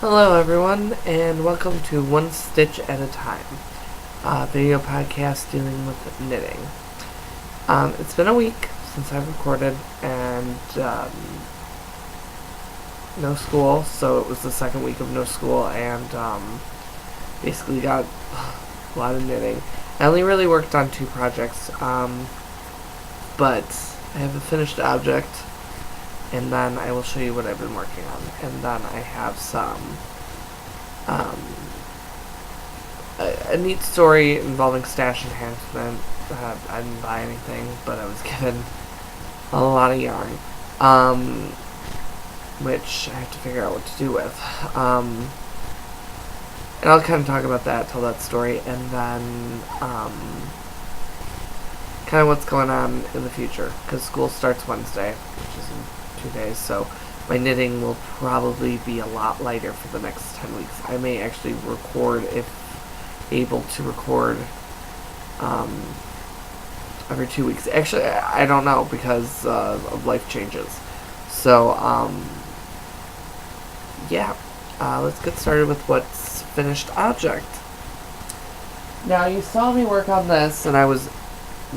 Hello, everyone, and welcome to One Stitch at a Time, a video podcast dealing with knitting. It's been a week since I've recorded, and no school, so it was the second week of no school, and basically got a lot of knitting. I only really worked on 2 projects, but I have a finished object, and then I will show you what I've been working on. And then I have some a neat story involving stash enhancement. I didn't buy anything, but I was given a lot of yarn, which I have to figure out what to do with. And I'll kind of talk about that, tell that story, and then kind of what's going on in the future, because school starts Wednesday, which is in 2 days, so my knitting will probably be a lot lighter for the next 10 weeks. I may actually record, if able to record, every 2 weeks. Actually, I don't know, because of life changes. So, yeah, let's get started with what's finished object. Now, you saw me work on this, and this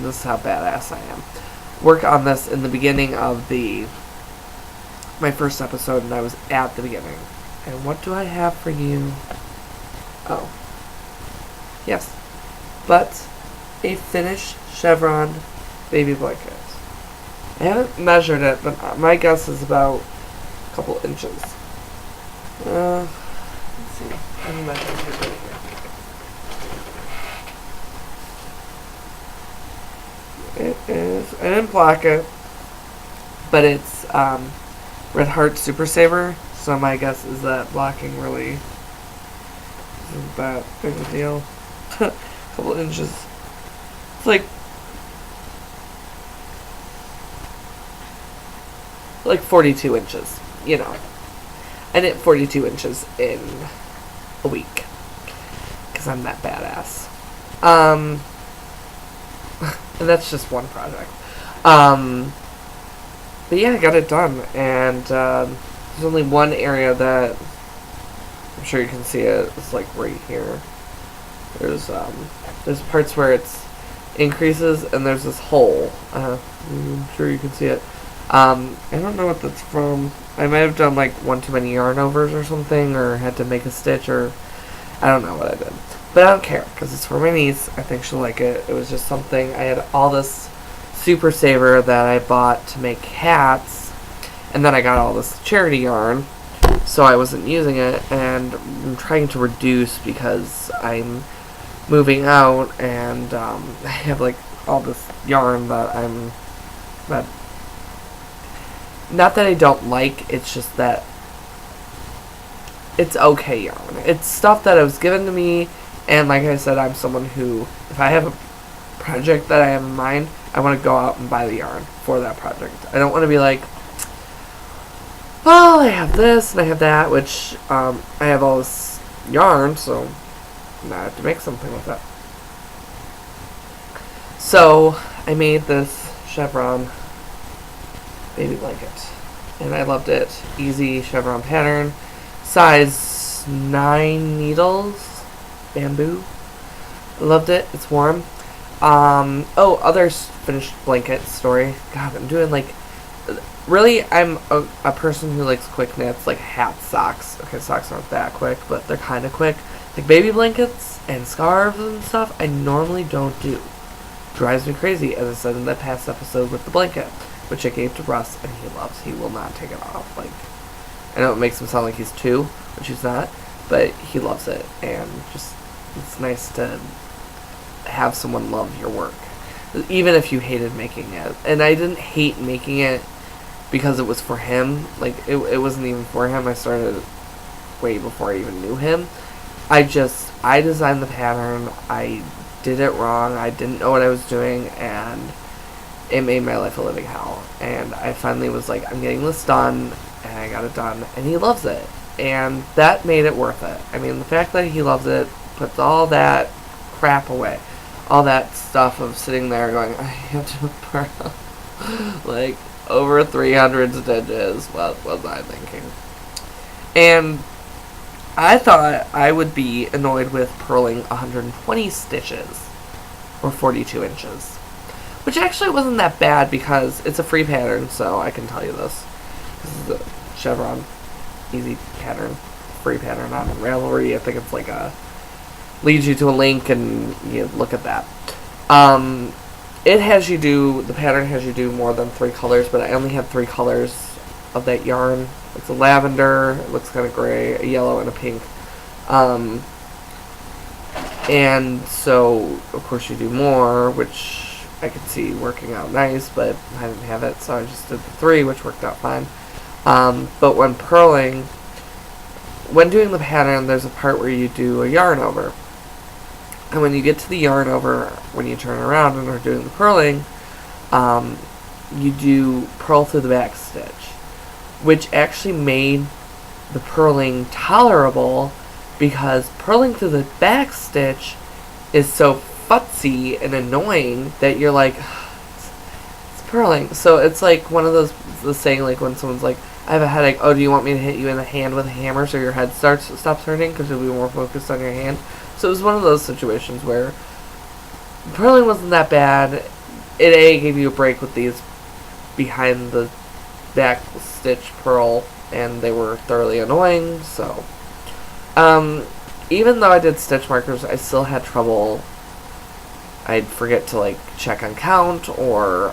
is how badass I am. Work on this in the beginning of my first episode, and I was at the beginning. And what do I have for you? Oh. Yes. But a finished chevron baby blanket. I haven't measured it, but my guess is about a couple inches. Let's see. Let me measure it right here. It is, I didn't block it, but it's Red Heart Super Saver, so my guess is that blocking really isn't that big a deal. A couple inches. It's like 42 inches, you know. I knit 42 inches in a week, because I'm that badass. And that's just one project. But yeah, I got it done, and there's only one area that I'm sure you can see it. It's like right here. There's parts where it's increases, and there's this hole. I'm sure you can see it. I don't know what that's from. I might have done like one too many yarn overs or something, or had to make a stitch, or I don't know what I did. But I don't care, because it's for my niece. I think she'll like it. It was just something. I had all this Super Saver that I bought to make hats, and then I got all this charity yarn, so I wasn't using it, and I'm trying to reduce because I'm moving out, and I have like all this yarn that not that I don't like, it's just that it's okay yarn. It's stuff that was given to me, and like I said, I'm someone who, if I have a project that I have in mind, I want to go out and buy the yarn for that project. I don't want to be like, well, I have this and I have that, which I have all this yarn, so now I have to make something with it. So I made this chevron baby blanket, and I loved it. Easy chevron pattern, size 9 needles, bamboo. I loved it. It's warm. Other finished blanket story. God, I'm doing like, really, I'm a person who likes quick knits, like hat socks. Okay, socks aren't that quick, but they're kind of quick. Like baby blankets and scarves and stuff, I normally don't do. Drives me crazy, as I said in that past episode with the blanket, which I gave to Russ, and he loves. He will not take it off. Like, I know it makes him sound like he's 2, which he's not, but he loves it, and just, it's nice to have someone love your work, even if you hated making it. And I didn't hate making it because it was for him. Like, it wasn't even for him. I started way before I even knew him. I designed the pattern. I did it wrong. I didn't know what I was doing, and it made my life a living hell. And I finally was like, I'm getting this done, and I got it done, and he loves it. And that made it worth it. I mean, the fact that he loves it puts all that crap away. All that stuff of sitting there going, I have to burn like over 300 stitches. What was I thinking? And I thought I would be annoyed with purling 120 stitches or 42 inches, which actually wasn't that bad because it's a free pattern, so I can tell you this. This is a chevron easy pattern, free pattern on Ravelry. I think it's like a leads you to a link and you look at that. It has you do, the pattern has you do more than 3 colors, but I only had 3 colors of that yarn. It's a lavender, it looks kind of gray, a yellow, and a pink. And so, of course, you do more, which I could see working out nice, but I didn't have it, so I just did the 3, which worked out fine. But when purling, when doing the pattern, there's a part where you do a yarn over. And when you get to the yarn over, when you turn around and are doing the purling, you do purl through the back stitch, which actually made the purling tolerable because purling through the back stitch is so futzy and annoying that you're like, it's purling. So it's like one of those, the saying like when someone's like, I have a headache, oh, do you want me to hit you in the hand with a hammer so your head stops hurting because you'll be more focused on your hand? So it was one of those situations where purling wasn't that bad. It gave you a break with these behind the back stitch purl, and they were thoroughly annoying, so. Even though I did stitch markers, I still had trouble. I'd forget to, like, check on count or,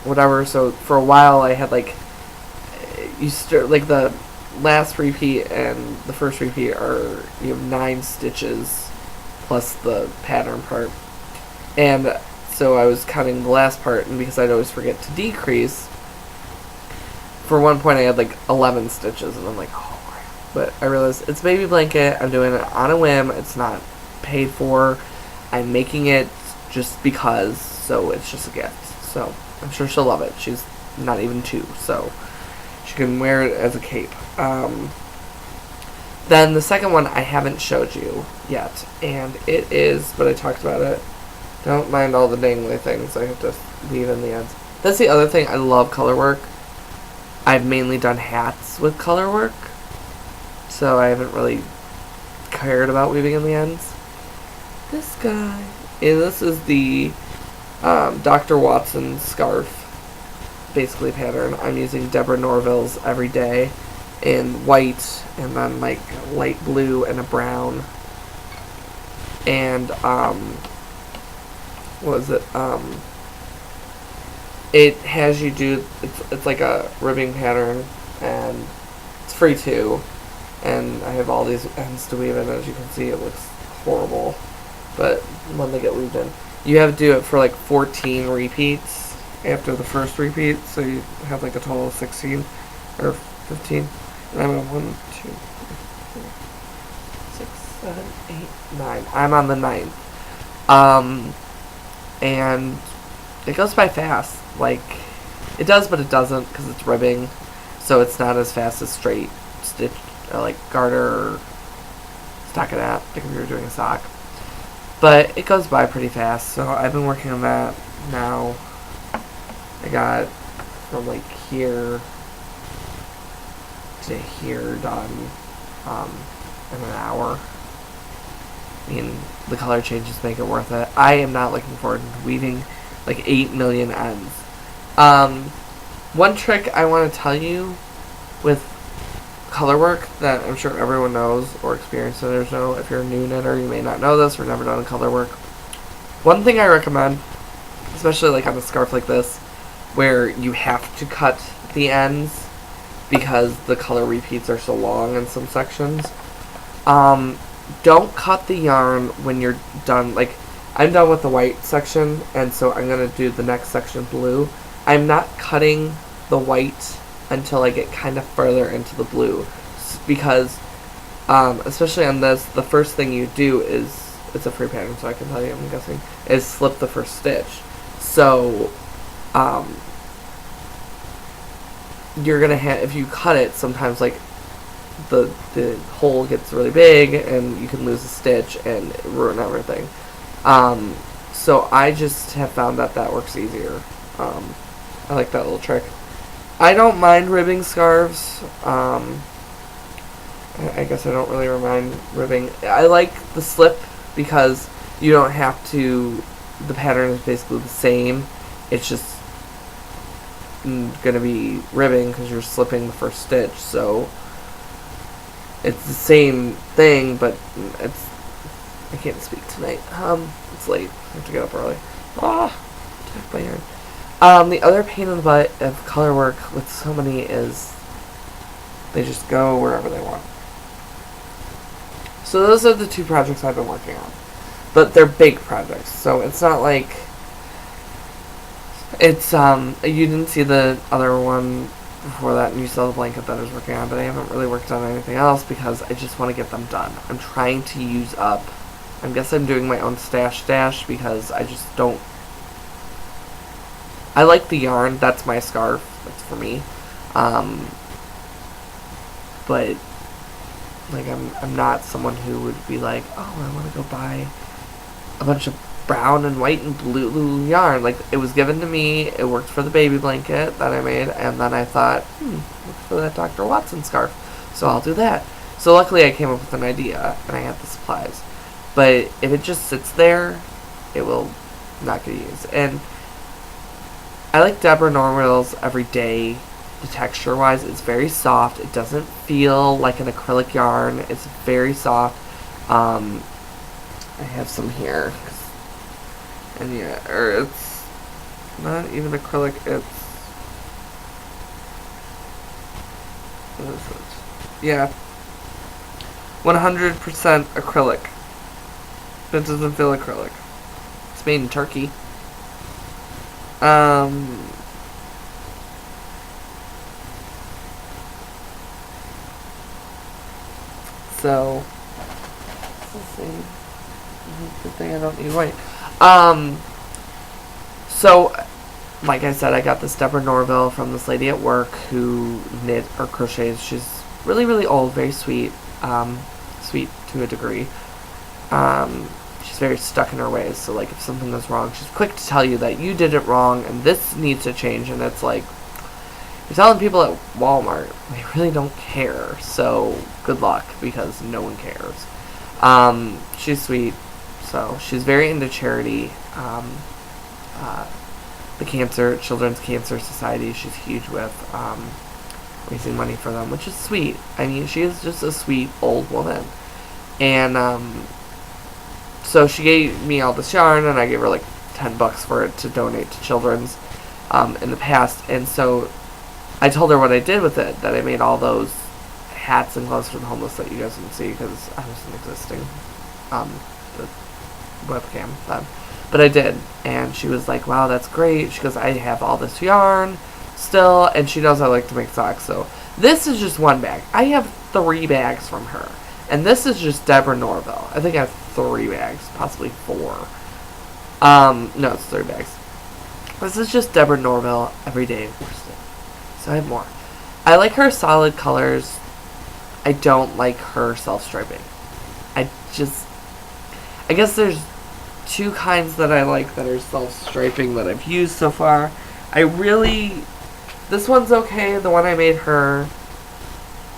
whatever, so for a while I had, like, like, the last repeat and the first repeat are, you have 9 stitches plus the pattern part. And so I was counting the last part, and because I'd always forget to decrease, for one point I had like 11 stitches, and I'm like, oh, but I realized it's Baby Blanket, I'm doing it on a whim, it's not paid for, I'm making it just because, so it's just a gift. So I'm sure she'll love it. She's not even 2, so she can wear it as a cape. Then the second one I haven't showed you yet, and it is, but I talked about it. Don't mind all the dangly things I have to leave in the ends. That's the other thing, I love color work. I've mainly done hats with color work, so I haven't really cared about weaving in the ends. This guy, and this is the Dr. Watson scarf, basically pattern. I'm using Deborah Norville's Every Day in white, and then like light blue and a brown, and what is it? It has you do, it's like a ribbing pattern, and it's free too, and I have all these ends to weave in. As you can see, it looks horrible, but when they get weaved in, you have to do it for like 14 repeats after the first repeat, so you have like a total of 16 or 15. And I'm on 1, 2, 3, 4, 6, 7, 8, 9. I'm on the 9th. And it goes by fast. Like, it does, but it doesn't, because it's ribbing, so it's not as fast as straight stitch, or like garter or stockinette, like if you were doing a sock. But it goes by pretty fast, so I've been working on that now. I got from like here to here done in an hour. I mean, the color changes make it worth it. I am not looking forward to weaving like 8 million ends. One trick I want to tell you with color work that I'm sure everyone knows, or experienced knitters know. If you're a new knitter, you may not know this or never done color work. One thing I recommend, especially like on a scarf like this, where you have to cut the ends because the color repeats are so long in some sections. Don't cut the yarn when you're done. Like, I'm done with the white section, and so I'm going to do the next section blue. I'm not cutting the white until I get kind of further into the blue, because especially on this, the first thing you do is, it's a free pattern, so I can tell you, I'm guessing, is slip the first stitch. So you're gonna have, if you cut it, sometimes like the hole gets really big and you can lose a stitch and ruin everything. So I just have found that that works easier. I like that little trick. I don't mind ribbing scarves. I guess I don't really mind ribbing. I like the slip because you don't have to. The pattern is basically the same. It's just gonna be ribbing because you're slipping the first stitch. So it's the same thing, but it's. I can't speak tonight. It's late. I have to get up early. Attacked by yarn. The other pain in the butt of color work with so many is they just go wherever they want. So those are the two projects I've been working on. But they're big projects, so it's not like it's you didn't see the other one before that, and you saw the blanket that I was working on, but I haven't really worked on anything else because I just want to get them done. I'm trying to use up, I guess I'm doing my own stash because I just don't, I like the yarn, that's my scarf, that's for me, but like I'm not someone who would be like, oh, I want to go buy a bunch of brown and white and blue yarn. Like, it was given to me, it worked for the baby blanket that I made, and then I thought, look for that Dr. Watson scarf, so I'll do that. So luckily I came up with an idea, and I had the supplies. But if it just sits there, it will not get used. And I like Deborah Norville's Everyday. The texture-wise, it's very soft. It doesn't feel like an acrylic yarn. It's very soft. I have some here. And yeah, or it's not even acrylic, it's... What is it? Yeah. 100% acrylic. It doesn't feel acrylic. It's made in Turkey. So, let's see. Good thing I don't need white. So, like I said, I got this Deborah Norville from this lady at work who knit or crochets. She's really, really old, very sweet. Sweet to a degree. She's very stuck in her ways, so like if something goes wrong, she's quick to tell you that you did it wrong and this needs to change, and it's like, you're telling people at Walmart, they really don't care, so good luck, because no one cares. She's sweet, so she's very into charity. The Children's Cancer Society, she's huge with, raising money for them, which is sweet. I mean, she is just a sweet old woman. And, so she gave me all this yarn, and I gave her like $10 for it to donate to children's, in the past, and so I told her what I did with it, that I made all those hats and gloves for the homeless that you guys didn't see because I wasn't existing, the webcam then. But I did, and she was like, wow, that's great. She goes, I have all this yarn still, and she knows I like to make socks, so this is just one bag. I have 3 bags from her, and this is just Deborah Norville. I think I have 3 bags, possibly 4. No, it's 3 bags. This is just Deborah Norville Everyday worsted. So I have more. I like her solid colors. I don't like her self-striping. I guess there's 2 kinds that I like that are self-striping that I've used so far. This one's okay. The one I made her,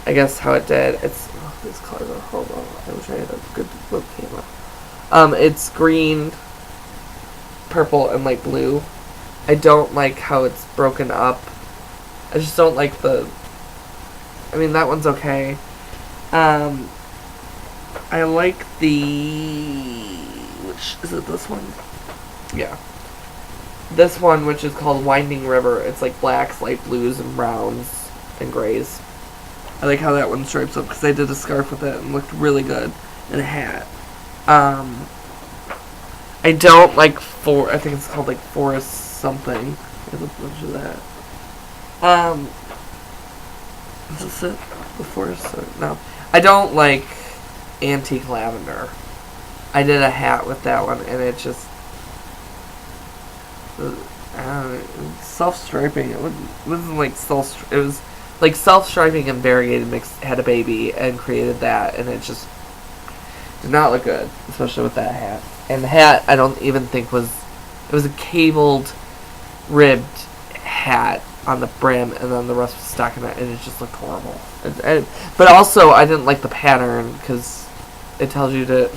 I guess how it did. These colors are horrible. I wish I had a good web camera. It's green, purple, and light blue. I don't like how it's broken up. I just don't like that one's okay. I like which, is it this one? Yeah. This one, which is called Winding River. It's like blacks, light blues, and browns, and grays. I like how that one stripes up, because I did a scarf with it, and looked really good, and a hat. I don't like I think it's called like Forest something. There's a bunch of that. Is this it? The Forest? No. I don't like Antique Lavender. I did a hat with that one, and it just, self-striping. It wasn't like it was like self-striping and variegated mixed, had a baby and created that, and it just did not look good, especially with that hat. And the hat, I don't even think it was a cabled, ribbed hat. on the brim, and then the rest was stockinette, and it just looked horrible. But also, I didn't like the pattern, because it tells you to,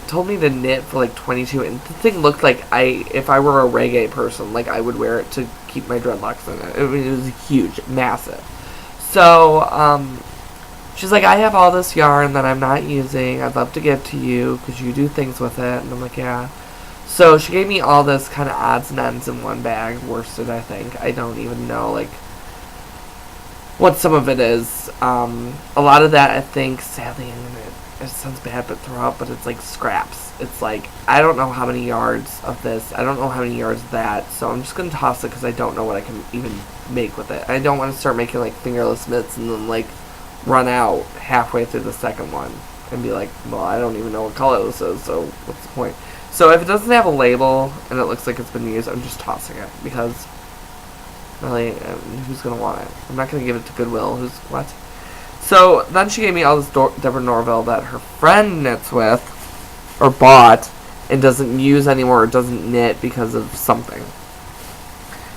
told me to knit for like 22, and the thing looked like if I were a reggae person, like I would wear it to keep my dreadlocks in it. I mean, it was huge, massive. So, she's like, I have all this yarn that I'm not using. I'd love to give to you because you do things with it. And I'm like, yeah. So she gave me all this kind of odds and ends in one bag, worsted, I think. I don't even know, like, what some of it is. A lot of that, I think, sadly, it sounds bad, but throw out, but it's like scraps. It's like, I don't know how many yards of this. I don't know how many yards of that. So I'm just going to toss it because I don't know what I can even make with it. I don't want to start making, like, fingerless mitts and then, like, run out halfway through the second one and be like, well, I don't even know what color this is, so what's the point? So if it doesn't have a label and it looks like it's been used, I'm just tossing it because really, who's gonna want it? I'm not gonna give it to Goodwill. Who's what? So then she gave me all this Deborah Norville that her friend knits with or bought and doesn't use anymore or doesn't knit because of something.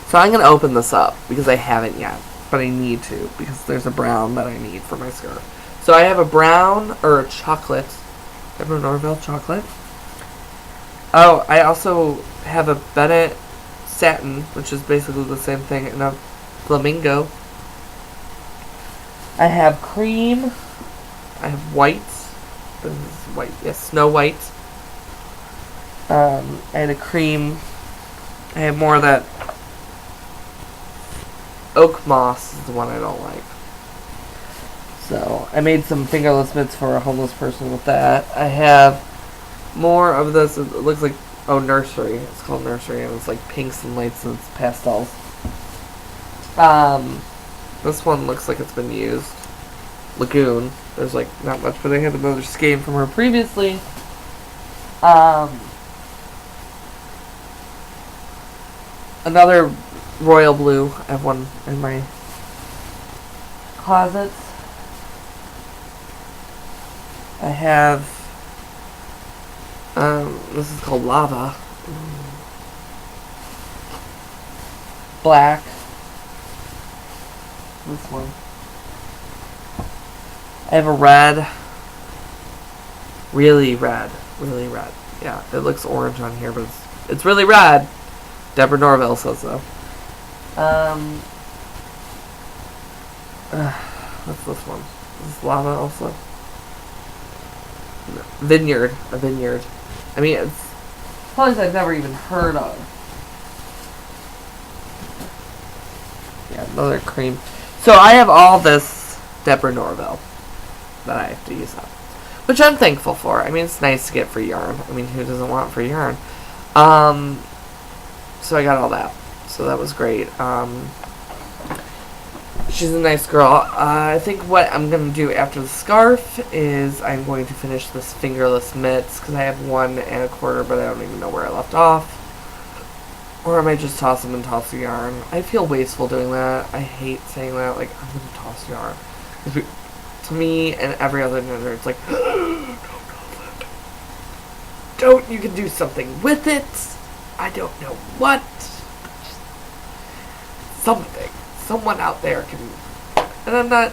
So I'm gonna open this up because I haven't yet. But I need to, because there's a brown that I need for my skirt. So I have a brown, or a chocolate, Deborah Norville chocolate. Oh, I also have a Bennett satin, which is basically the same thing, and a flamingo. I have cream. I have white. This is white, yes, Snow White. I had a cream. I have more of that. Oak Moss is the one I don't like. So, I made some fingerless mitts for a homeless person with that. I have more of this. It looks like, Nursery. It's called Nursery, and it's like pinks and lights and it's pastels. This one looks like it's been used. Lagoon. There's like not much, but I had another skein from her previously. Another royal blue. I have one in my closets. I have this is called Lava. Black. This one. I have a red. Really red. Really red. Yeah, it looks orange on here, but it's really red. Deborah Norville says so. What's this one? Is this Lava also? No. Vineyard. A vineyard. I mean, it's colors I've never even heard of. Yeah, another cream. So I have all this Deborah Norville that I have to use up, which I'm thankful for. I mean, it's nice to get free yarn. I mean, who doesn't want free yarn? So I got all that. So that was great. She's a nice girl. I think what I'm going to do after the scarf is I'm going to finish this fingerless mitts because I have 1 1/4, but I don't even know where I left off. Or I might just toss them and toss the yarn. I feel wasteful doing that. I hate saying that. Like, I'm going to toss yarn. To me and every other knitter, it's like, don't, you can do something with it. I don't know what. Something. Someone out there can. And I'm not,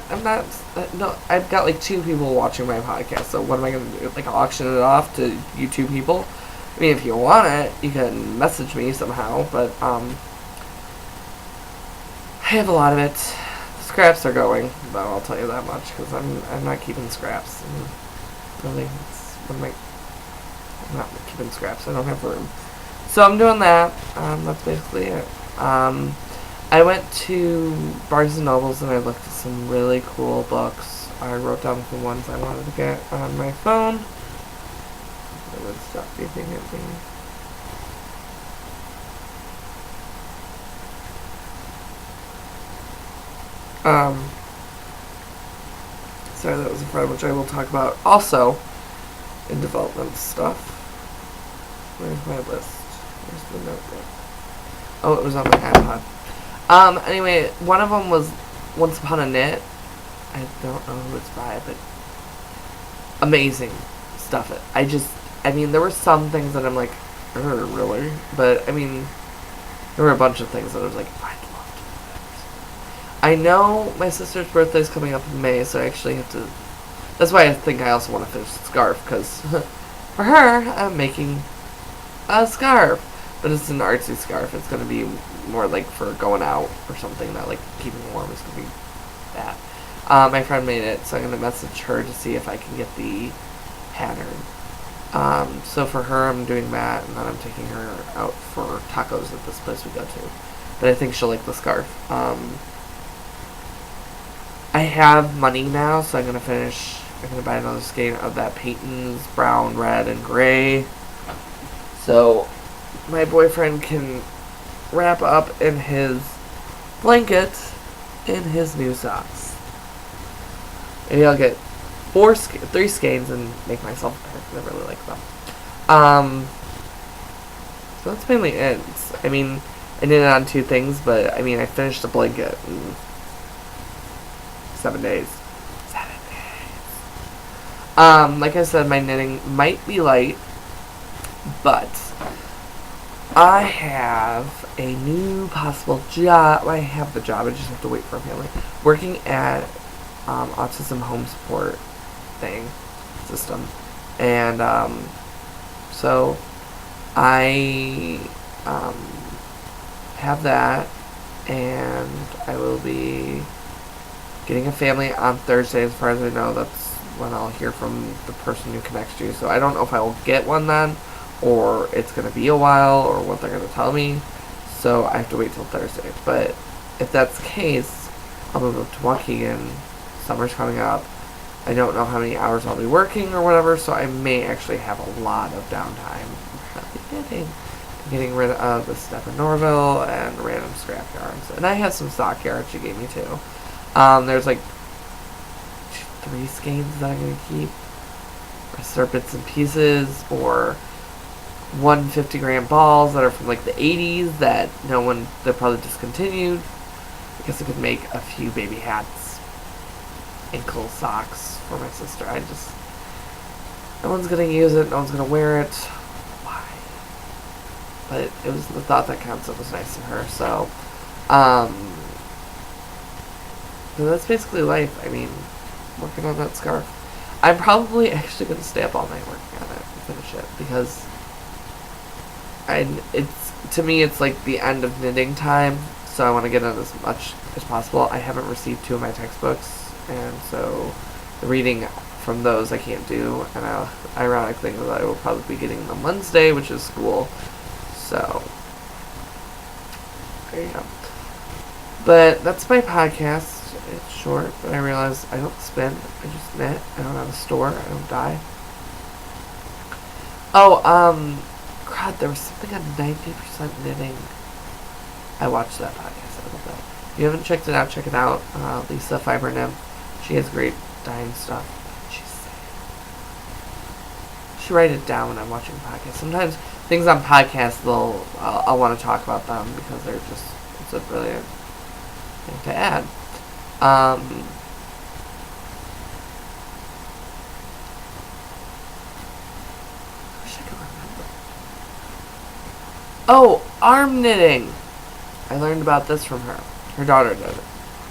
no, I've got like 2 people watching my podcast, so what am I going to do? Like, auction it off to you 2 people? I mean, if you want it, you can message me somehow, but, I have a lot of it. The scraps are going, though, I'll tell you that much, because I'm not keeping scraps. And really, I'm not keeping scraps, I don't have room. So I'm doing that, that's basically it. I went to Barnes & Noble's and I looked at some really cool books. I wrote down the ones I wanted to get on my phone. What would stop beeping at me? Sorry, that was a friend, which I will talk about also in development stuff. Where's my list? Where's the notebook? Oh, it was on my iPod. Anyway, one of them was Once Upon a Knit. I don't know who it's by, but amazing stuff. I mean, there were some things that I'm like, really? But, I mean, There were a bunch of things that I was like, I'd love to do that. I know my sister's birthday's coming up in May, so I actually have to. That's why I think I also want to finish the scarf, because for her, I'm making a scarf. But it's an artsy scarf. It's going to be more like for going out or something, not like keeping warm. It's going to be that. My friend made it, so I'm going to message her to see if I can get the pattern. So for her, I'm doing that, and then I'm taking her out for tacos at this place we go to. But I think she'll like the scarf. I have money now, so I'm going to buy another skein of that Peyton's brown, red, and gray. So my boyfriend can wrap up in his blanket in his new socks. Maybe I'll get 3 skeins and make myself a pair, because I really like them. So that's mainly it. I mean, I did it on 2 things, but I mean, I finished the blanket in 7 days. 7 days. Like I said, my knitting might be light, but I have a new possible job. I have the job, I just have to wait for a family. Working at Autism Home Support system. And so I have that, and I will be getting a family on Thursday. As far as I know, that's when I'll hear from the person who connects you. So I don't know if I will get one then, or it's going to be a while, or what they're going to tell me. So I have to wait till Thursday. But if that's the case, I'll move up to Waukegan. Summer's coming up. I don't know how many hours I'll be working or whatever, so I may actually have a lot of downtime. Getting rid of the Steph and Norville and random scrap yarns. And I have some stock yarns she gave me too. There's like 3 skeins that I'm going to keep. Rest are bits and pieces, or 150-gram balls that are from like the 80s that they're probably discontinued. I guess I could make a few baby hats, ankle socks for my sister. No one's going to use it, no one's going to wear it. Why? But it was the thought that counts. It was nice of her. So that's basically life. I mean, working on that scarf. I'm probably actually going to stay up all night working on it and finish it, because to me it's like the end of knitting time, so I want to get in as much as possible. I haven't received 2 of my textbooks, and so the reading from those I can't do, and ironic thing is I will probably be getting them Wednesday, which is school. So there you go. But that's my podcast. It's short, but I realize I don't spin, I just knit. I don't have a store, I don't die. Oh, God, there was something on 90% knitting. I watched that podcast. I love that. If you haven't checked it out, check it out. Lisa Fiber Nymph. She has great dyeing stuff. She's sick. She write it down when I'm watching podcasts. Sometimes things on podcasts, I'll want to talk about them because it's a brilliant thing to add. I wish I could remember. Oh, arm knitting. I learned about this from her. Her daughter did it.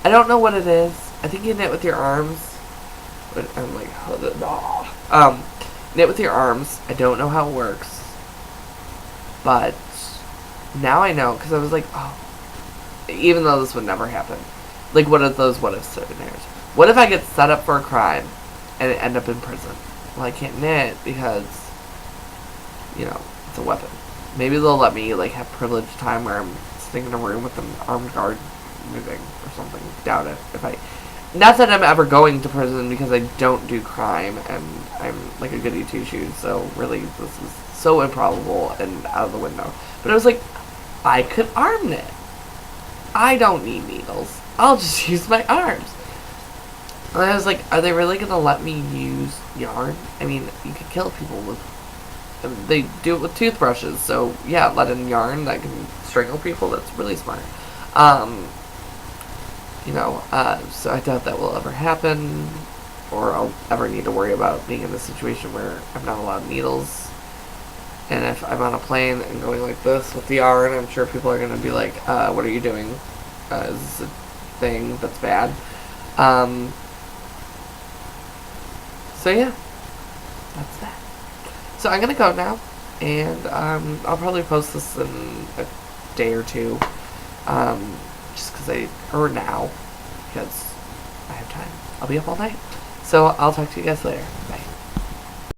I don't know what it is. I think you knit with your arms. But I'm like, knit with your arms. I don't know how it works. But now I know, because I was like, oh, even though this would never happen. Like, what are those what if scenarios? What if I get set up for a crime and end up in prison? Well, I can't knit because, it's a weapon. Maybe they'll let me, have privileged time where I'm sitting in a room with an armed guard knitting or something. Doubt it. Not that I'm ever going to prison, because I don't do crime and I'm like a goody two-shoes, so really this is so improbable and out of the window. But I was like, I could arm knit. I don't need needles. I'll just use my arms. And I was like, are they really going to let me use yarn? I mean, you could kill people with... They do it with toothbrushes, so yeah, let in yarn that can strangle people. That's really smart. So I doubt that will ever happen, or I'll ever need to worry about being in a situation where I'm not allowed needles. And if I'm on a plane and going like this with the yarn, I'm sure people are going to be like, what are you doing? Is this a thing that's bad? So yeah, that's that. So I'm going to go now, and I'll probably post this in a day or two, just because now, because I have time. I'll be up all night. So I'll talk to you guys later.